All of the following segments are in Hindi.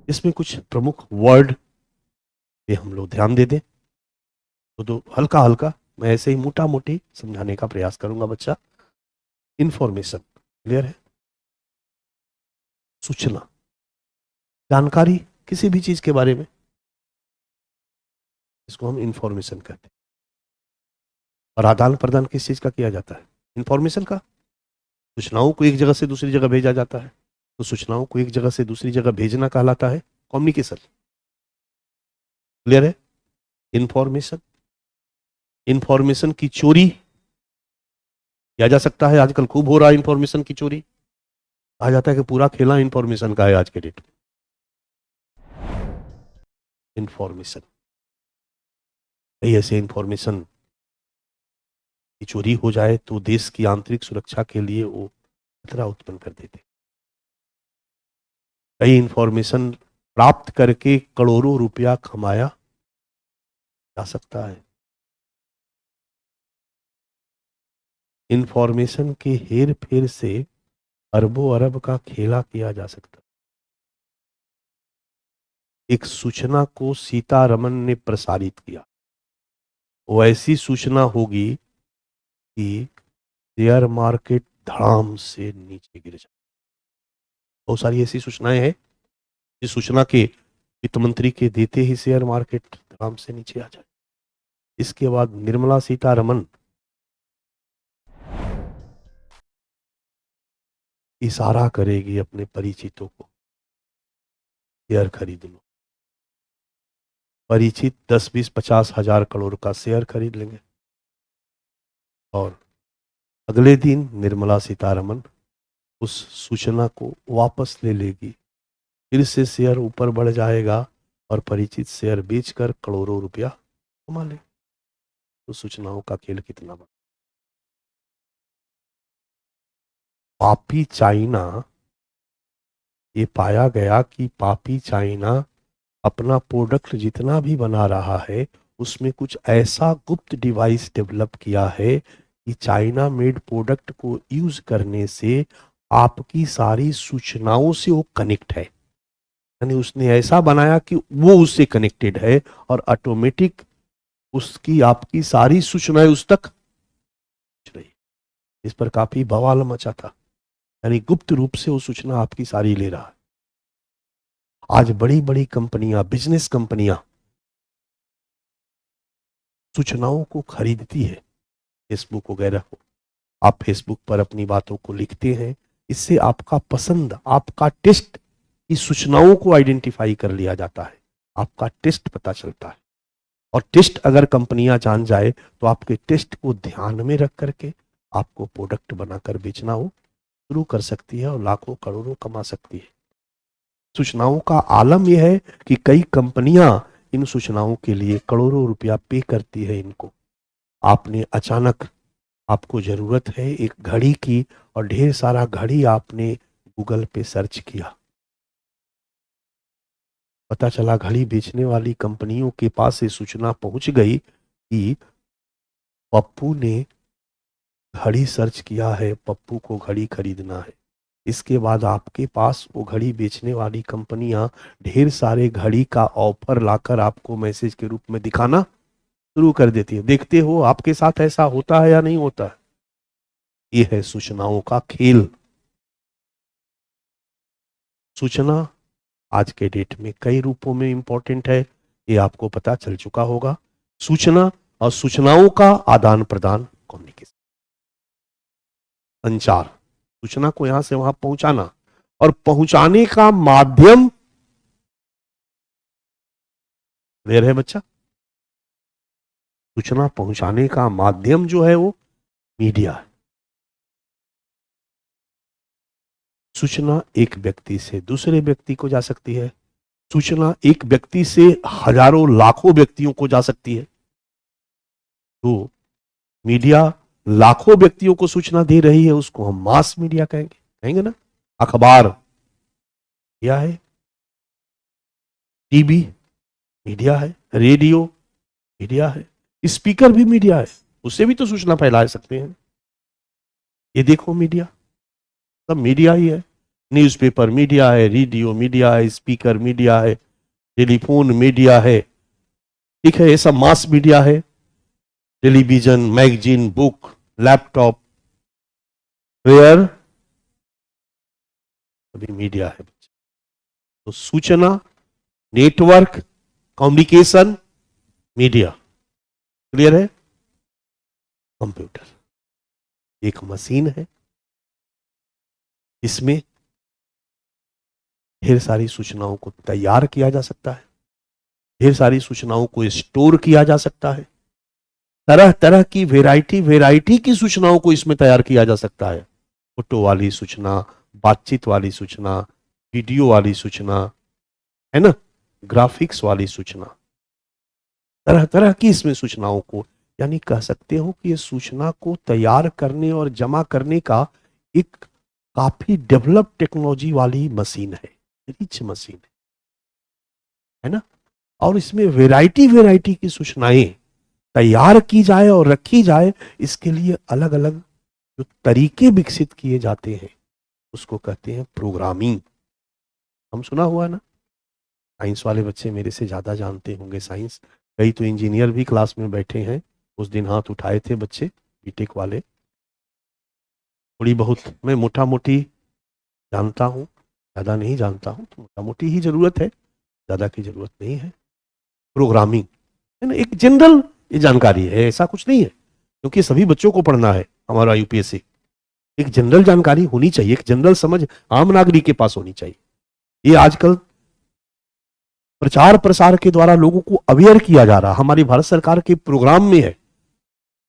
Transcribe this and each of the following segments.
इसमें कुछ प्रमुख वर्ड पे हम लोग ध्यान दे दें तो हल्का हल्का मैं ऐसे ही मोटा मोटी समझाने का प्रयास करूंगा बच्चा। इंफॉर्मेशन क्लियर है? सूचना, जानकारी किसी भी चीज के बारे में, इसको हम इंफॉर्मेशन कहते हैं। और आदान प्रदान किस चीज का किया जाता है? इंफॉर्मेशन का। सूचनाओं को एक जगह से दूसरी जगह भेजा जाता है, तो सूचनाओं को एक जगह से दूसरी जगह भेजना कहलाता है कम्युनिकेशन। क्लियर है? इंफॉर्मेशन, इंफॉर्मेशन की चोरी किया जा सकता है, आजकल खूब हो रहा है इंफॉर्मेशन की चोरी। कहा जाता है कि पूरा खेला इंफॉर्मेशन का है आज के डेट में। इंफॉर्मेशन, कई ऐसे इंफॉर्मेशन की चोरी हो जाए तो देश की आंतरिक सुरक्षा के लिए वो खतरा उत्पन्न कर देते। कई इंफॉर्मेशन प्राप्त करके करोड़ों रुपया कमाया जा सकता है। इंफॉर्मेशन के हेर फेर से अरबों अरब का खेला किया जा सकता है। एक सूचना को सीतारमन ने प्रसारित किया, वो ऐसी सूचना होगी कि शेयर मार्केट धड़ाम से नीचे गिर जाए। बहुत सारी ऐसी सूचनाएं हैं जिस सूचना के वित्त मंत्री के देते ही शेयर मार्केट धड़ाम से नीचे आ जाए। इसके बाद निर्मला सीतारमन इशारा करेगी अपने परिचितों को, शेयर खरीद लो। परिचित 10-20-50 हजार करोड़ का शेयर खरीद लेंगे और अगले दिन निर्मला सीतारमन उस सूचना को वापस ले लेगी, फिर से शेयर ऊपर बढ़ जाएगा और परिचित शेयर बेचकर करोड़ों रुपया कमा ले। तो सूचनाओं का खेल कितना बड़ा। पापी चाइना, ये पाया गया कि पापी चाइना अपना प्रोडक्ट जितना भी बना रहा है उसमें कुछ ऐसा गुप्त डिवाइस डेवलप किया है कि चाइना मेड प्रोडक्ट को यूज करने से आपकी सारी सूचनाओं से वो कनेक्ट है। यानी उसने ऐसा बनाया कि वो उससे कनेक्टेड है और ऑटोमेटिक उसकी आपकी सारी सूचनाएं उस तक पहुंच रही। इस पर काफी बवाल मचा था। यानी गुप्त रूप से वो सूचना आपकी सारी ले रहा है। आज बड़ी बड़ी कंपनियां, बिजनेस कंपनियां सूचनाओं को खरीदती है, फेसबुक वगैरह को। आप फेसबुक पर अपनी बातों को लिखते हैं, इससे आपका पसंद, आपका टेस्ट की सूचनाओं को आइडेंटिफाई कर लिया जाता है, आपका टेस्ट पता चलता है। और टेस्ट अगर कंपनियां जान जाए तो आपके टेस्ट को ध्यान में रख करके आपको प्रोडक्ट बनाकर बेचना हो शुरू कर सकती है और लाखों करोड़ों कमा सकती है। सूचनाओं का आलम यह है कि कई कंपनियां इन सूचनाओं के लिए करोड़ों रुपया पे करती है इनको। आपने अचानक, आपको जरूरत है एक घड़ी की और ढेर सारा घड़ी आपने गूगल पे सर्च किया, पता चला घड़ी बेचने वाली कंपनियों के पास ये सूचना पहुंच गई कि पप्पू ने घड़ी सर्च किया है, पप्पू को घड़ी खरीदना है। इसके बाद आपके पास वो घड़ी बेचने वाली कंपनियां ढेर सारे घड़ी का ऑफर लाकर आपको मैसेज के रूप में दिखाना शुरू कर देती है। देखते हो आपके साथ ऐसा होता है या नहीं होता है? ये है सूचनाओं का खेल। सूचना आज के डेट में कई रूपों में इंपॉर्टेंट है, ये आपको पता चल चुका होगा। सूचना और सूचनाओं का आदान प्रदान, कम्युनिकेशन, संचार, सूचना को यहां से वहां पहुंचाना और पहुंचाने का माध्यम क्लियर है बच्चा? सूचना पहुंचाने का माध्यम जो है वो मीडिया है। सूचना एक व्यक्ति से दूसरे व्यक्ति को जा सकती है, सूचना एक व्यक्ति से हजारों लाखों व्यक्तियों को जा सकती है। तो मीडिया लाखों व्यक्तियों को सूचना दे रही है, उसको हम मास मीडिया कहेंगे, कहेंगे ना। अखबार मीडिया है, टीवी मीडिया है, रेडियो मीडिया है, स्पीकर भी मीडिया है, उससे भी तो सूचना फैला सकते हैं। ये देखो मीडिया, सब मीडिया ही है। न्यूज़पेपर मीडिया है, रेडियो मीडिया है, स्पीकर मीडिया है, टेलीफोन मीडिया है, ठीक है, ये सब मास मीडिया है, टेलीविजन, मैगजीन, बुक, लैपटॉप, वेयर, अभी मीडिया है। तो सूचना, नेटवर्क, कम्युनिकेशन, मीडिया, क्लियर है। कंप्यूटर एक मशीन है, इसमें ढेर सारी सूचनाओं को तैयार किया जा सकता है, ढेर सारी सूचनाओं को स्टोर किया जा सकता है, तरह तरह की वैरायटी की सूचनाओं को इसमें तैयार किया जा सकता है। फोटो वाली सूचना, बातचीत वाली सूचना, वीडियो वाली सूचना, है ना, ग्राफिक्स वाली सूचना, तरह तरह की इसमें सूचनाओं को, यानी कह सकते हो कि ये सूचना को तैयार करने और जमा करने का एक काफी डेवलप टेक्नोलॉजी वाली मशीन है, रिच मशीन है ना। और इसमें वैरायटी की सूचनाएं तैयार की जाए और रखी जाए, इसके लिए अलग अलग जो तरीके विकसित किए जाते हैं उसको कहते हैं प्रोग्रामिंग। हम सुना हुआ ना, साइंस वाले बच्चे मेरे से ज्यादा जानते होंगे साइंस, कई तो इंजीनियर भी क्लास में बैठे हैं, उस दिन हाथ उठाए थे बच्चे बीटेक वाले। थोड़ी बहुत मैं मोटा मोटी जानता हूँ, ज्यादा नहीं जानता हूँ, तो मोटा मोटी ही जरूरत है, ज्यादा की जरूरत नहीं है। प्रोग्रामिंग है ना, एक जनरल ये जानकारी है, ऐसा कुछ नहीं है, क्योंकि सभी बच्चों को पढ़ना है हमारा यूपीएससी। एक जनरल जानकारी होनी चाहिए, एक जनरल समझ आम नागरिक के पास होनी चाहिए। ये आजकल प्रचार प्रसार के द्वारा लोगों को अवेयर किया जा रहा, हमारी भारत सरकार के प्रोग्राम में है।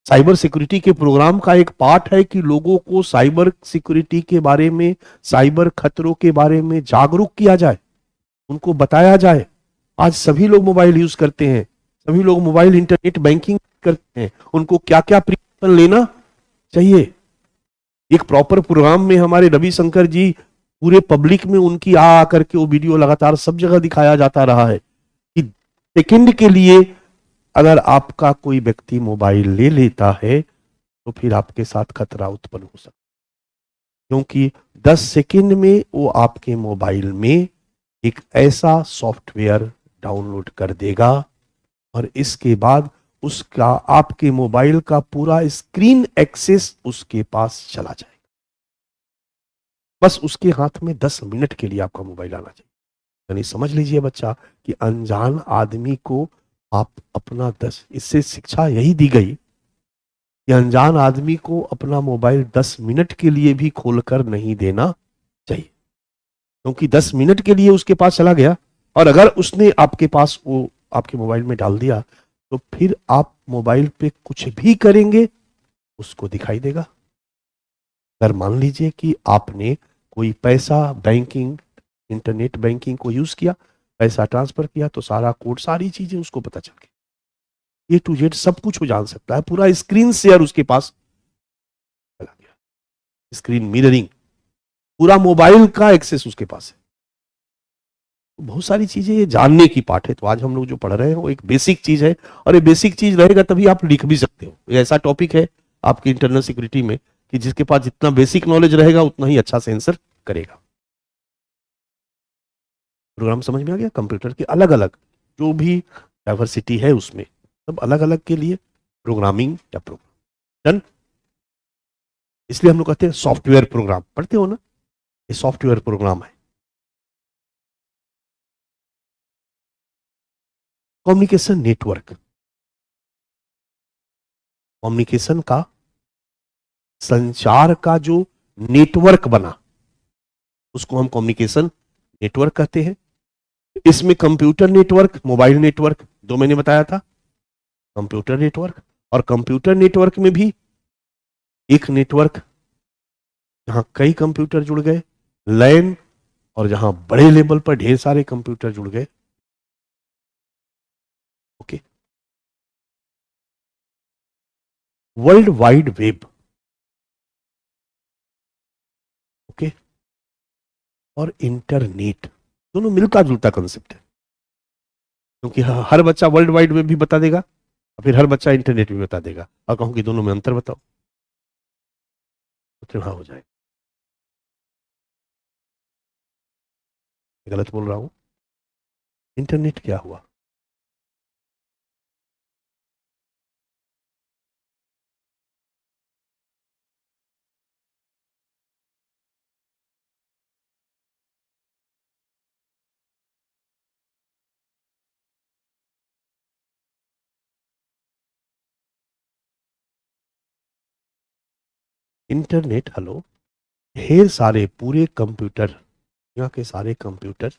साइबर सिक्योरिटी के प्रोग्राम का एक पार्ट है कि लोगों को साइबर सिक्योरिटी के बारे में, साइबर खतरों के बारे में जागरूक किया जाए, उनको बताया जाए। आज सभी लोग मोबाइल यूज करते हैं, सभी लोग मोबाइल इंटरनेट बैंकिंग करते हैं, उनको क्या क्या प्रिकॉशन लेना चाहिए। एक प्रॉपर प्रोग्राम में हमारे रविशंकर जी पूरे पब्लिक में उनकी आ करके वो वीडियो लगातार सब जगह दिखाया जाता रहा है कि सेकंड के लिए अगर आपका कोई व्यक्ति मोबाइल ले लेता है तो फिर आपके साथ खतरा उत्पन्न हो सकता है, क्योंकि 10 सेकंड में वो आपके मोबाइल में एक ऐसा सॉफ्टवेयर डाउनलोड कर देगा और इसके बाद उसका आपके मोबाइल का पूरा स्क्रीन एक्सेस उसके पास चला जाएगा। बस उसके हाथ में 10 मिनट के लिए आपका मोबाइल आना चाहिए। यानी समझ लीजिए बच्चा कि अनजान आदमी को आप अपना 10, इससे शिक्षा यही दी गई कि अनजान आदमी को अपना मोबाइल 10 मिनट के लिए भी खोलकर नहीं देना चाहिए, क्योंकि 10 मिनट के लिए उसके पास चला गया और अगर उसने आपके पास वो आपके मोबाइल में डाल दिया तो फिर आप मोबाइल पे कुछ भी करेंगे उसको दिखाई देगा। अगर मान लीजिए कि आपने कोई पैसा बैंकिंग, इंटरनेट बैंकिंग को यूज किया, पैसा ट्रांसफर किया, तो सारा कोड, सारी चीजें उसको पता चल गई, A to Z सब कुछ वो जान सकता है, पूरा स्क्रीन शेयर उसके पास चला गया, स्क्रीन मिररिंग, पूरा मोबाइल का एक्सेस उसके पास है। बहुत सारी चीजें ये जानने की पार्ट है। तो आज हम लोग जो पढ़ रहे हैं वो एक बेसिक चीज है, और ये बेसिक चीज रहेगा तभी आप लिख भी सकते हो। ये ऐसा टॉपिक है आपकी इंटरनल सिक्योरिटी में कि जिसके पास जितना बेसिक नॉलेज रहेगा उतना ही अच्छा से आंसर करेगा। प्रोग्राम समझ में आ गया? कंप्यूटर के अलग अलग जो भी डाइवर्सिटी है उसमें सब अलग अलग के लिए प्रोग्रामिंग या प्रोग्राम डन। इसलिए हम लोग कहते हैं सॉफ्टवेयर प्रोग्राम, पढ़ते हो ना, ये सॉफ्टवेयर प्रोग्राम है। कम्युनिकेशन नेटवर्क, कम्युनिकेशन का, संचार का जो नेटवर्क बना उसको हम कम्युनिकेशन नेटवर्क कहते हैं। इसमें कंप्यूटर नेटवर्क, मोबाइल नेटवर्क, दो मैंने बताया था, कंप्यूटर नेटवर्क, और कंप्यूटर नेटवर्क में भी एक नेटवर्क जहां कई कंप्यूटर जुड़ गए, लैन, और जहां बड़े लेवल पर ढेर सारे कंप्यूटर जुड़ गए। Okay, world wide web, okay, और इंटरनेट, दोनों मिलता जुलता कंसेप्ट है, क्योंकि हर बच्चा वर्ल्ड वाइड वेब भी बता देगा और फिर हर बच्चा इंटरनेट भी बता देगा, और कहूं कि दोनों में अंतर बताओ तो हाँ हो जाएगा। गलत बोल रहा हूं? इंटरनेट क्या हुआ? इंटरनेट, हेलो, ढेर सारे पूरे कंप्यूटर, दुनिया के सारे कंप्यूटर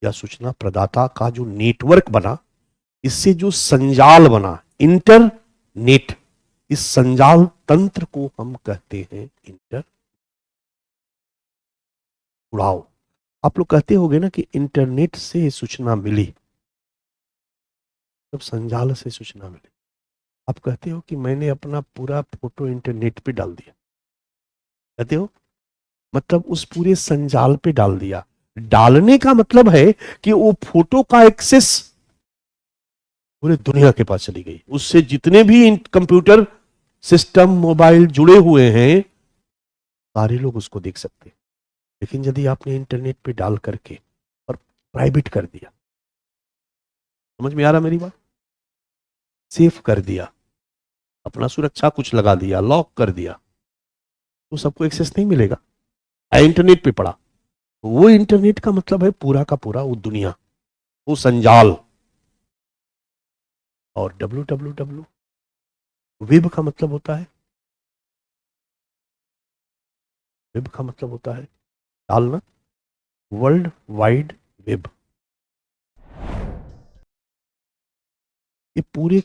या सूचना प्रदाता का जो नेटवर्क बना, इससे जो संजाल बना, इंटरनेट, इस संजाल तंत्र को हम कहते हैं इंटर जुड़ाव। आप लोग कहते होगे ना कि इंटरनेट से सूचना मिली, जब संजाल से सूचना मिली। आप कहते हो कि मैंने अपना पूरा फोटो इंटरनेट पे डाल दिया, कहते हो, मतलब उस पूरे संजाल पे डाल दिया। डालने का मतलब है कि वो फोटो का एक्सेस पूरे दुनिया के पास चली गई, उससे जितने भी कंप्यूटर सिस्टम मोबाइल जुड़े हुए हैं सारे लोग उसको देख सकते हैं। लेकिन यदि आपने इंटरनेट पे डाल करके और प्राइवेट कर दिया, समझ में आ रहा मेरी बात, सेफ कर दिया, अपना सुरक्षा कुछ लगा दिया, लॉक कर दिया, तो सबको एक्सेस नहीं मिलेगा। इंटरनेट पे पड़ा, वो इंटरनेट का मतलब है पूरा का पूरा वो दुनिया, वो संजाल। और www वेब का मतलब होता है, वेब का मतलब होता है डालना, वर्ल्ड वाइड वेब। ये पूरे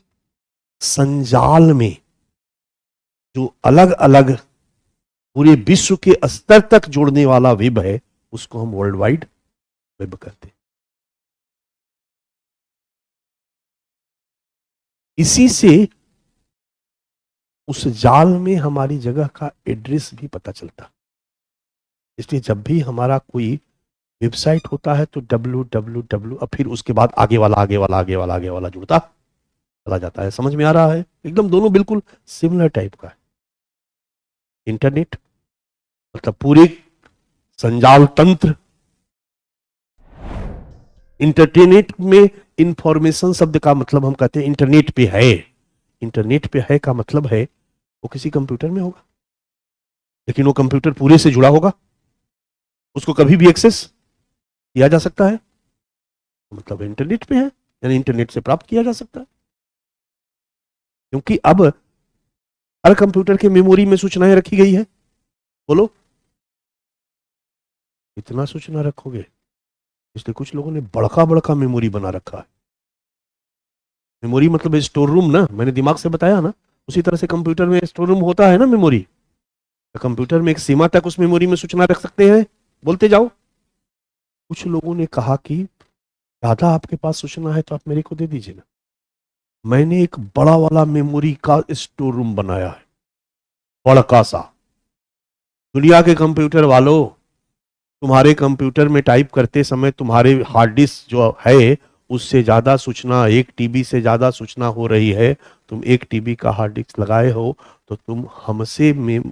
संजाल में जो अलग अलग पूरे विश्व के स्तर तक जोड़ने वाला वेब है, उसको हम वर्ल्ड वाइड वेब कहते हैं। इसी से उस जाल में हमारी जगह का एड्रेस भी पता चलता। इसलिए जब भी हमारा कोई वेबसाइट होता है तो www और फिर उसके बाद आगे वाला आगे वाला आगे वाला आगे वाला जुड़ता चला जाता है। समझ में आ रहा है? एकदम दोनों बिल्कुल सिमिलर टाइप का है। इंटरनेट मतलब पूरे संजाल तंत्र। इंटरनेट में इंफॉर्मेशन शब्द का मतलब हम कहते हैं इंटरनेट पे है। इंटरनेट पे है का मतलब है वो किसी कंप्यूटर में होगा, लेकिन वो कंप्यूटर पूरे से जुड़ा होगा, उसको कभी भी एक्सेस किया जा सकता है, मतलब इंटरनेट पे है, यानी इंटरनेट से प्राप्त किया जा सकता है। क्योंकि अब हर कंप्यूटर के मेमोरी में सूचनाएं रखी गई है। बोलो, इतना सूचना रखोगे? इसलिए कुछ लोगों ने बड़का बड़का मेमोरी बना रखा है। मेमोरी मतलब स्टोर रूम ना, मैंने दिमाग से बताया ना, उसी तरह से कंप्यूटर में स्टोर रूम होता है ना मेमोरी। तो कंप्यूटर में एक सीमा तक उस मेमोरी में सूचना रख सकते हैं। बोलते जाओ। कुछ लोगों ने कहा कि ज्यादा आपके पास सूचना है तो आप मेरे को दे दीजिए ना, मैंने एक बड़ा वाला मेमोरी का स्टोर रूम बनाया है, बड़का सा। दुनिया के कंप्यूटर वालों, तुम्हारे कंप्यूटर में टाइप करते समय तुम्हारे हार्ड डिस्क जो है उससे ज्यादा सूचना, 1 TB से ज्यादा सूचना हो रही है। तुम 1 TB का हार्ड डिस्क लगाए हो तो तुम हमसे में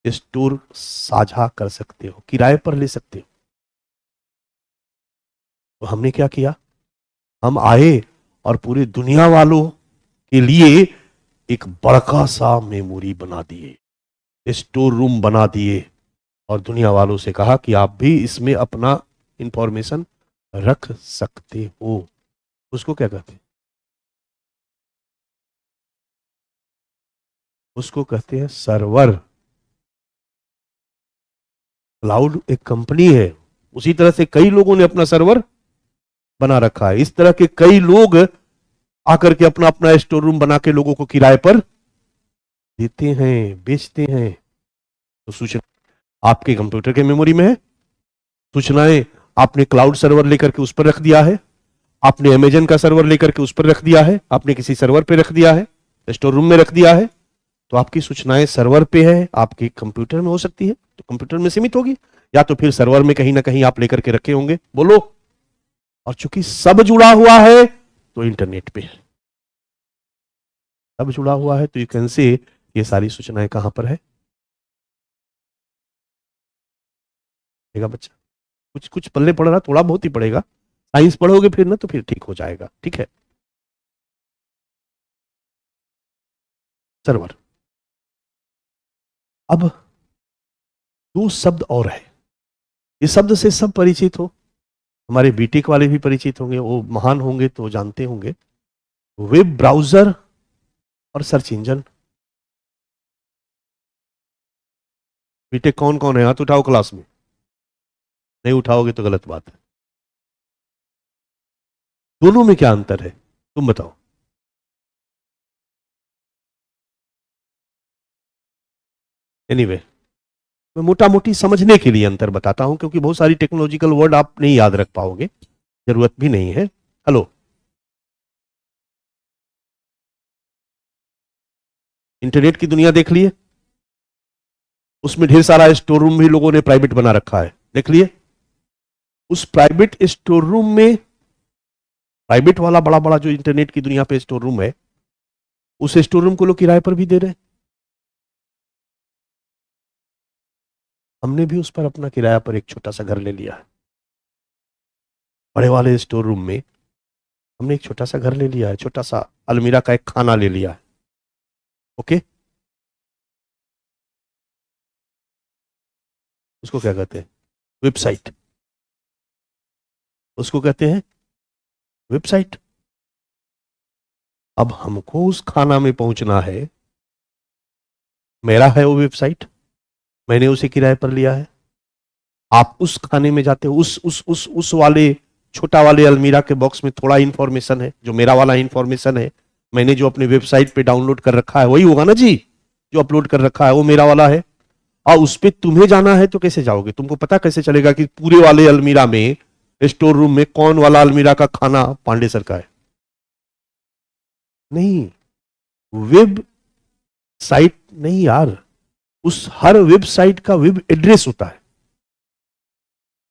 स्टोर साझा कर सकते हो, किराए पर ले सकते हो। तो हमने क्या किया, हम आए और पूरे दुनिया वालों के लिए एक बड़का सा मेमोरी बना दिए, स्टोर रूम बना दिए, और दुनिया वालों से कहा कि आप भी इसमें अपना इंफॉर्मेशन रख सकते हो। उसको क्या कहते हैं? उसको कहते हैं सर्वर। क्लाउड एक कंपनी है, उसी तरह से कई लोगों ने अपना सर्वर बना रखा है। इस तरह के कई लोग आकर के अपना अपना स्टोर रूम बना के लोगों को किराए पर देते हैं, बेचते हैं। तो सूचना आपके कंप्यूटर के मेमोरी में है, सूचनाएं आपने क्लाउड सर्वर लेकर के उस पर रख दिया है, आपने अमेजन का सर्वर लेकर के उस पर रख दिया है, आपने किसी सर्वर पे रख दिया है, स्टोर रूम में रख दिया है। तो आपकी सूचनाएं सर्वर पे है, आपके कंप्यूटर में हो सकती है तो कंप्यूटर में सीमित होगी, या तो फिर सर्वर में कहीं ना कहीं आप लेकर के रखे होंगे। बोलो। और चूंकि सब जुड़ा हुआ है तो इंटरनेट पे है, सब जुड़ा हुआ है, तो यू कैन से ये सारी सूचनाएं कहां पर है? देखा बच्चा? कुछ कुछ पल्ले पड़ रहा, थोड़ा बहुत ही पड़ेगा, साइंस पढ़ोगे फिर ना तो फिर ठीक हो जाएगा, ठीक है। सर्वर। अब दो शब्द और है, इस शब्द से सब परिचित हो, हमारे बीटेक वाले भी परिचित होंगे, वो महान होंगे तो जानते होंगे, वेब ब्राउजर और सर्च इंजन। बीटेक कौन कौन है, हाथ उठाओ क्लास में, नहीं उठाओगे तो गलत बात है। दोनों में क्या अंतर है तुम बताओ। एनीवे मैं मोटा मोटी समझने के लिए अंतर बताता हूं, क्योंकि बहुत सारी टेक्नोलॉजिकल वर्ड आप नहीं याद रख पाओगे, जरूरत भी नहीं है। हेलो, इंटरनेट की दुनिया देख लिए, उसमें ढेर सारा स्टोर रूम भी लोगों ने प्राइवेट बना रखा है, देख लिए। उस प्राइवेट स्टोर रूम में, प्राइवेट वाला बड़ा बड़ा जो इंटरनेट की दुनिया पे स्टोर रूम है, उस स्टोर रूम को लोग किराए पर भी दे रहे हैं। हमने भी उस पर अपना किराया पर एक छोटा सा घर ले लिया है, बड़े वाले स्टोर रूम में हमने एक छोटा सा घर ले लिया है, छोटा सा अलमीरा का एक खाना ले लिया है। ओके, उसको क्या कहते हैं, वेबसाइट, उसको कहते हैं वेबसाइट। अब हमको उस खाना में पहुंचना है, मेरा है वो वेबसाइट, मैंने उसे किराए पर लिया है। आप उस खाने में जाते हो, उस वाले छोटा वाले अलमीरा के बॉक्स में थोड़ा इंफॉर्मेशन है, जो मेरा वाला इंफॉर्मेशन है, मैंने जो अपने वेबसाइट पे डाउनलोड कर रखा है वही होगा ना जी, जो अपलोड कर रखा है वो मेरा वाला है। और उस पे तुम्हें जाना है तो कैसे जाओगे, तुमको पता कैसे चलेगा कि पूरे वाले अलमीरा में, स्टोर रूम में कौन वाला अलमीरा का खाना पांडे सर का है? नहीं, वेब साइट नहीं यार, उस हर वेबसाइट का वेब एड्रेस होता है।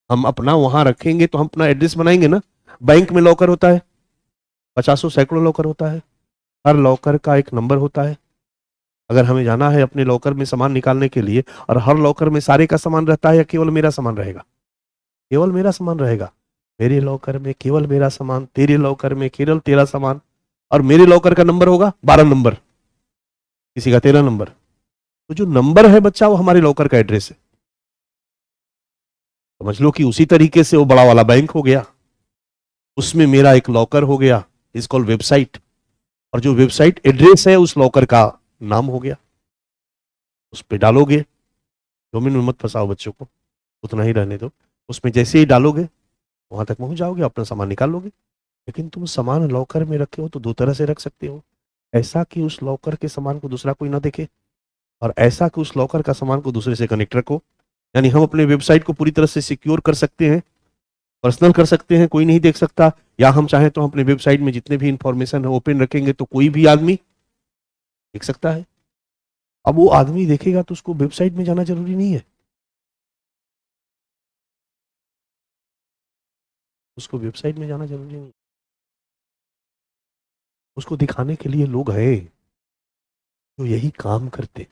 हम अपना वहां रखेंगे तो हम अपना एड्रेस बनाएंगे ना। बैंक में लॉकर होता है, पचासों सैकड़ों लॉकर होता है, हर लॉकर का एक नंबर होता है। अगर हमें जाना है अपने लॉकर में सामान निकालने के लिए, और हर लॉकर में सारे का सामान रहता है या केवल मेरा सामान रहेगा? केवल मेरा सामान रहेगा। मेरे लॉकर में केवल मेरा सामान, तेरे लॉकर में केवल तेरा सामान, और मेरे लॉकर का नंबर होगा 12 नंबर, किसी का 13 नंबर। तो जो नंबर है बच्चा वो हमारे लॉकर का एड्रेस है। समझ लो कि उसी तरीके से वो बड़ा वाला बैंक हो गया, उसमें मेरा एक लॉकर हो गया, इज कॉल्ड वेबसाइट, और जो वेबसाइट एड्रेस है उस लॉकर का नाम हो गया। उस पर डालोगे, डोमेन में मत फंसाओ बच्चों को, उतना ही रहने दो। उसमें जैसे ही डालोगे वहां तक पहुंच जाओगे, अपना सामान निकाल लोगे। लेकिन तुम सामान लॉकर में रखे हो तो दो तरह से रख सकते हो, ऐसा कि उस लॉकर के सामान को दूसरा कोई ना देखे, और ऐसा कि उस लॉकर का सामान को दूसरे से कनेक्ट रखो। यानी हम अपने वेबसाइट को पूरी तरह से सिक्योर कर सकते हैं, पर्सनल कर सकते हैं, कोई नहीं देख सकता, या हम चाहें तो हम अपने वेबसाइट में जितने भी इंफॉर्मेशन है ओपन रखेंगे तो कोई भी आदमी देख सकता है। अब वो आदमी देखेगा तो उसको वेबसाइट में जाना जरूरी नहीं है, उसको वेबसाइट में जाना जरूरी नहीं, उसको दिखाने के लिए लोग हैं जो यही काम करते,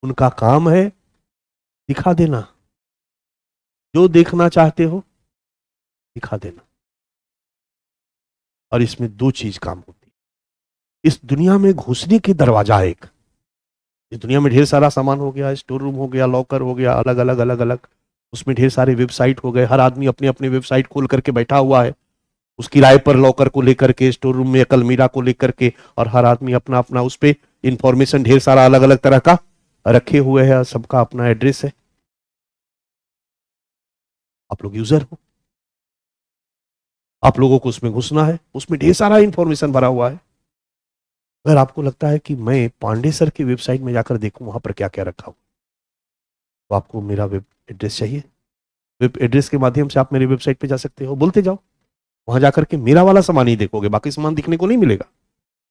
उनका काम है दिखा देना, जो देखना चाहते हो दिखा देना। और इसमें दो चीज काम होती है, इस दुनिया में घुसने के दरवाजा एक, इस दुनिया में ढेर सारा सामान हो गया, स्टोर रूम हो गया, लॉकर हो गया, अलग अलग अलग अलग, उसमें ढेर सारे वेबसाइट हो गए, हर आदमी अपने अपने वेबसाइट खोल करके बैठा हुआ है, उस किराए पर लॉकर को लेकर के, स्टोर रूम में एक अलमीरा को लेकर के, और हर आदमी अपना अपना उस पे इंफॉर्मेशन ढेर सारा अलग अलग तरह का रखे हुए है, सबका अपना एड्रेस है। आप लोग यूजर हो, आप लोगों को उसमें घुसना है, उसमें ढेर सारा इंफॉर्मेशन भरा हुआ है। अगर आपको लगता है कि मैं पांडे सर की वेबसाइट में जाकर देखूं वहां पर क्या क्या रखा हो, तो आपको मेरा वेब एड्रेस चाहिए, वेब एड्रेस के माध्यम से आप मेरी वेबसाइट पे जा सकते हो, बोलते जाओ, वहां जाकर के मेरा वाला सामान ही देखोगे, बाकी सामान दिखने को नहीं मिलेगा।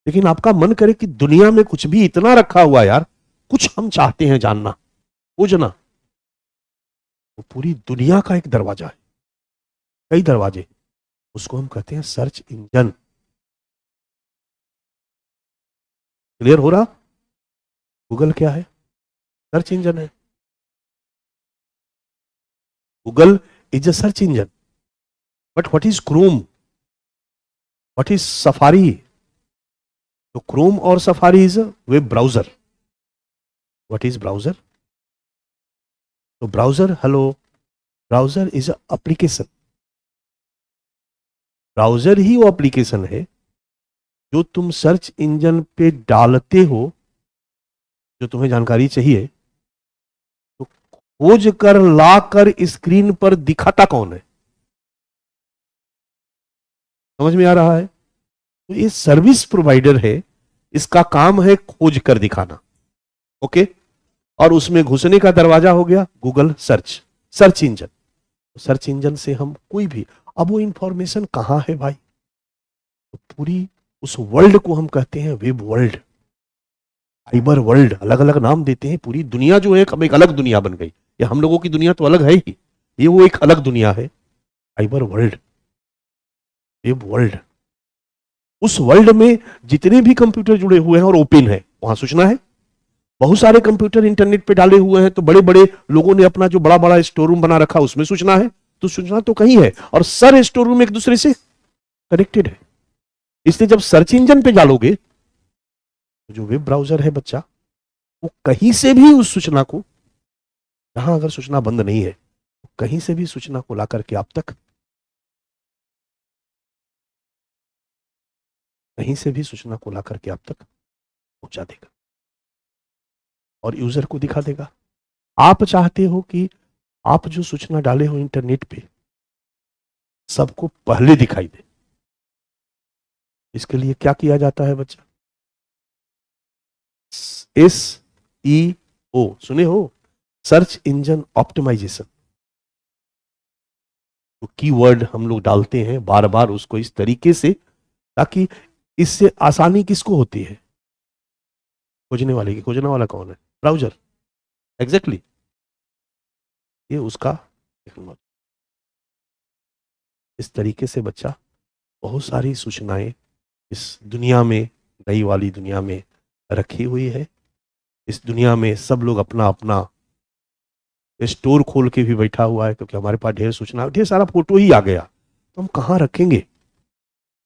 लेकिन आपका मन करे कि दुनिया में कुछ भी इतना रखा हुआ है यार, कुछ हम चाहते हैं जानना, खोजना, वो पूरी दुनिया का एक दरवाजा है, कई दरवाजे, उसको हम कहते हैं सर्च इंजन। क्लियर हो रहा? गूगल क्या है? सर्च इंजन है। Google is a search engine, but what is Chrome, what is Safari? तो क्रोम और Safari is a web browser. What is browser? तो browser, hello, browser is a application. Browser ही वो एप्लीकेशन है जो तुम सर्च इंजन पे डालते हो, जो तुम्हें जानकारी चाहिए, तो खोज कर ला कर स्क्रीन पर दिखाता कौन है? समझ में आ रहा है? तो ये सर्विस प्रोवाइडर है, इसका काम है खोज कर दिखाना. ओके. और उसमें घुसने का दरवाजा हो गया Google search, search engine. Search engine से हम कोई भी, अब वो इंफॉर्मेशन कहां है भाई? तो पूरी उस वर्ल्ड को हम कहते हैं वेब वर्ल्ड, साइबर वर्ल्ड, अलग अलग नाम देते हैं. पूरी दुनिया जो है अब एक अलग दुनिया बन गई. ये हम लोगों की दुनिया तो अलग है ही, ये वो एक अलग दुनिया है, साइबर वर्ल्ड, वेब वर्ल्ड. उस वर्ल्ड में जितने भी कंप्यूटर जुड़े हुए हैं और ओपन है, वहां सूचना है. बहुत सारे कंप्यूटर इंटरनेट पे डाले हुए हैं, तो बड़े बड़े लोगों ने अपना जो बड़ा बड़ा स्टोर रूम बना रखा, उसमें सूचना है. तो सूचना तो कहीं है, और सर स्टोर रूम एक दूसरे से कनेक्टेड है. इसलिए जब सर्च इंजन पे डालोगे, तो जो वेब ब्राउजर है बच्चा, वो कहीं से भी उस सूचना को, यहां अगर सूचना बंद नहीं है, तो कहीं से भी सूचना को ला करके आप तक, कहीं से भी सूचना को ला करके आप तक पहुंचा देगा और यूजर को दिखा देगा. आप चाहते हो कि आप जो सूचना डाले हो इंटरनेट पे सबको पहले दिखाई दे. इसके लिए क्या किया जाता है बच्चा? SEO, सुने हो? Search engine optimization. तो कीवर्ड हम लोग डालते हैं बार बार उसको इस तरीके से, ताकि इससे आसानी किसको होती है? खोजने वाले की. खोजने वाला कौन है? ब्राउजर. एग्जैक्टली, ये उसका टेक्नोलॉजी. इस तरीके से बच्चा बहुत सारी सूचनाएं इस दुनिया में, नई वाली दुनिया में रखी हुई है. इस दुनिया में सब लोग अपना अपना स्टोर खोल के भी बैठा हुआ है, क्योंकि हमारे पास ढेर सूचना, ढेर सारा फोटो ही आ गया, तो हम कहाँ रखेंगे?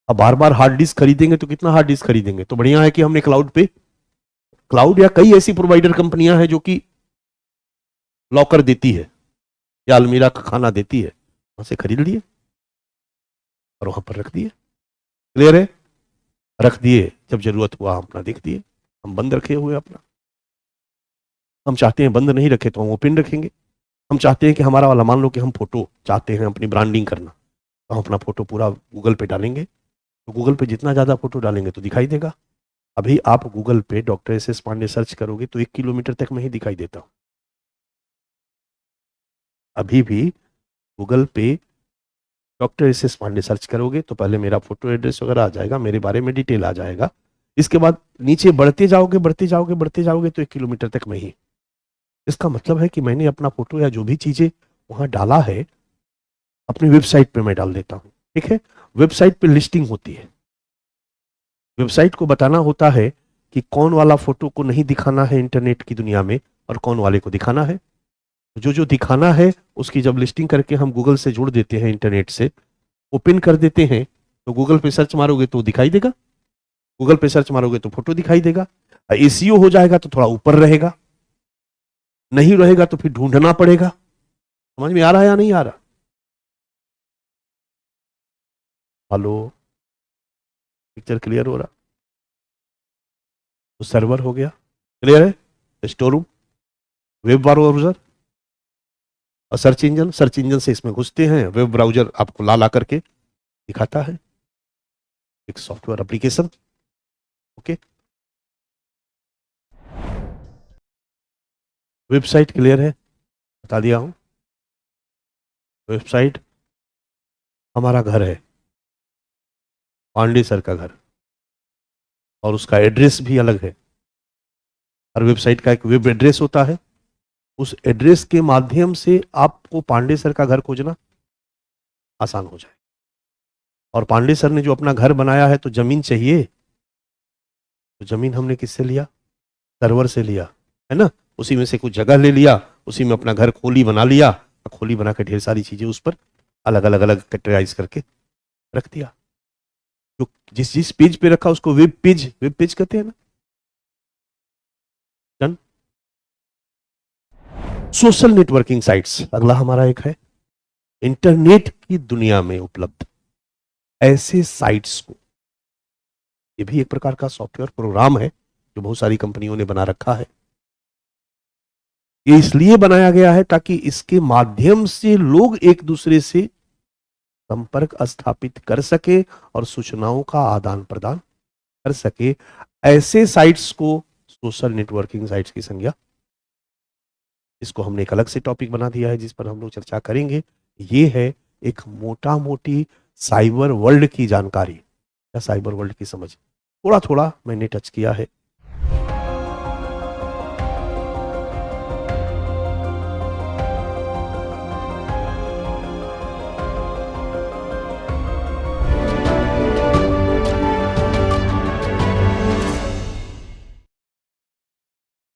अब बार बार हार्ड डिस्क खरीदेंगे तो कितना हार्ड डिस्क खरीदेंगे? तो बढ़िया है कि हमने क्लाउड पे, क्लाउड या कई ऐसी प्रोवाइडर कंपनियां हैं जो कि लॉकर देती है या अलमीरा का खाना देती है, वहां से खरीद लिए और वहां पर रख दिए. क्लियर है? रख दिए, जब जरूरत हुआ अपना देख दिए. हम बंद रखे हुए अपना. हम चाहते हैं बंद नहीं रखे तो हम ओपन रखेंगे. हम चाहते हैं कि हमारा वाला, मान लो कि हम फोटो चाहते हैं अपनी ब्रांडिंग करना, तो हम अपना फोटो पूरा गूगल पे डालेंगे. तो गूगल पे जितना ज्यादा फोटो डालेंगे तो दिखाई देगा. अभी आप गूगल पे डॉक्टर SS पांडे सर्च करोगे तो 1 किलोमीटर तक मैं ही दिखाई देता हूं. अभी भी गूगल पे डॉक्टर SS पांडे सर्च करोगे तो पहले मेरा फोटो, एड्रेस वगैरह आ जाएगा, मेरे बारे में डिटेल आ जाएगा. इसके बाद नीचे बढ़ते जाओगे बढ़ते जाओगे बढ़ते जाओगे तो 1 किलोमीटर तक मैं ही. इसका मतलब है कि मैंने अपना फोटो या जो भी चीजें वहां डाला है, अपनी वेबसाइट पे मैं डाल देता हूं. ठीक है? वेबसाइट पे लिस्टिंग होती है. वेबसाइट को बताना होता है कि कौन वाला फोटो को नहीं दिखाना है इंटरनेट की दुनिया में और कौन वाले को दिखाना है. जो जो दिखाना है उसकी जब लिस्टिंग करके हम गूगल से जोड़ देते हैं, इंटरनेट से ओपन कर देते हैं, तो गूगल पे सर्च मारोगे तो दिखाई देगा, गूगल पे सर्च मारोगे तो फोटो दिखाई देगा. SEO हो जाएगा तो थोड़ा ऊपर रहेगा, नहीं रहेगा तो फिर ढूंढना पड़ेगा. समझ में आ रहा है या नहीं आ रहा? हेलो, पिक्चर क्लियर हो रहा? तो सर्वर हो गया, क्लियर है. स्टोर रूम, वेब ब्राउजर और सर्च इंजन. सर्च इंजन से इसमें घुसते हैं, वेब ब्राउजर आपको ला ला करके दिखाता है, एक software application. Okay, website clear है, बता दिया हूं. वेबसाइट हमारा घर है, पांडे सर का घर, और उसका एड्रेस भी अलग है. हर वेबसाइट का एक वेब एड्रेस होता है. उस एड्रेस के माध्यम से आपको पांडे सर का घर खोजना आसान हो जाए. और पांडे सर ने जो अपना घर बनाया है, तो जमीन चाहिए, तो जमीन हमने किससे लिया? सर्वर से लिया, है ना. उसी में से कुछ जगह ले लिया, उसी में अपना घर खोली बना लिया, खोली बना के ढेर सारी चीजें उस पर अलग अलग अलग कैटेगराइज करके रख दिया। जो जिस जिस पेज पे रखा उसको वेब पेज कहते हैं ना। डन। सोशल नेटवर्किंग साइट्स अगला हमारा एक है। इंटरनेट की दुनिया में उपलब्ध ऐसे साइट्स को, ये भी एक प्रकार का सॉफ्टवेयर प्रोग्राम है जो बहुत सारी कंपनियों ने बना रखा है। ये इसलिए बनाया गया है ताकि इसके माध्यम से लोग एक दूसरे से संपर्क स्थापित कर सके और सूचनाओं का आदान प्रदान कर सके। ऐसे साइट्स को सोशल नेटवर्किंग साइट्स की संज्ञा, इसको हमने एक अलग से टॉपिक बना दिया है जिस पर हम लोग चर्चा करेंगे। ये है एक मोटा मोटी साइबर वर्ल्ड की जानकारी या साइबर वर्ल्ड की समझ। थोड़ा थोड़ा मैंने टच किया है,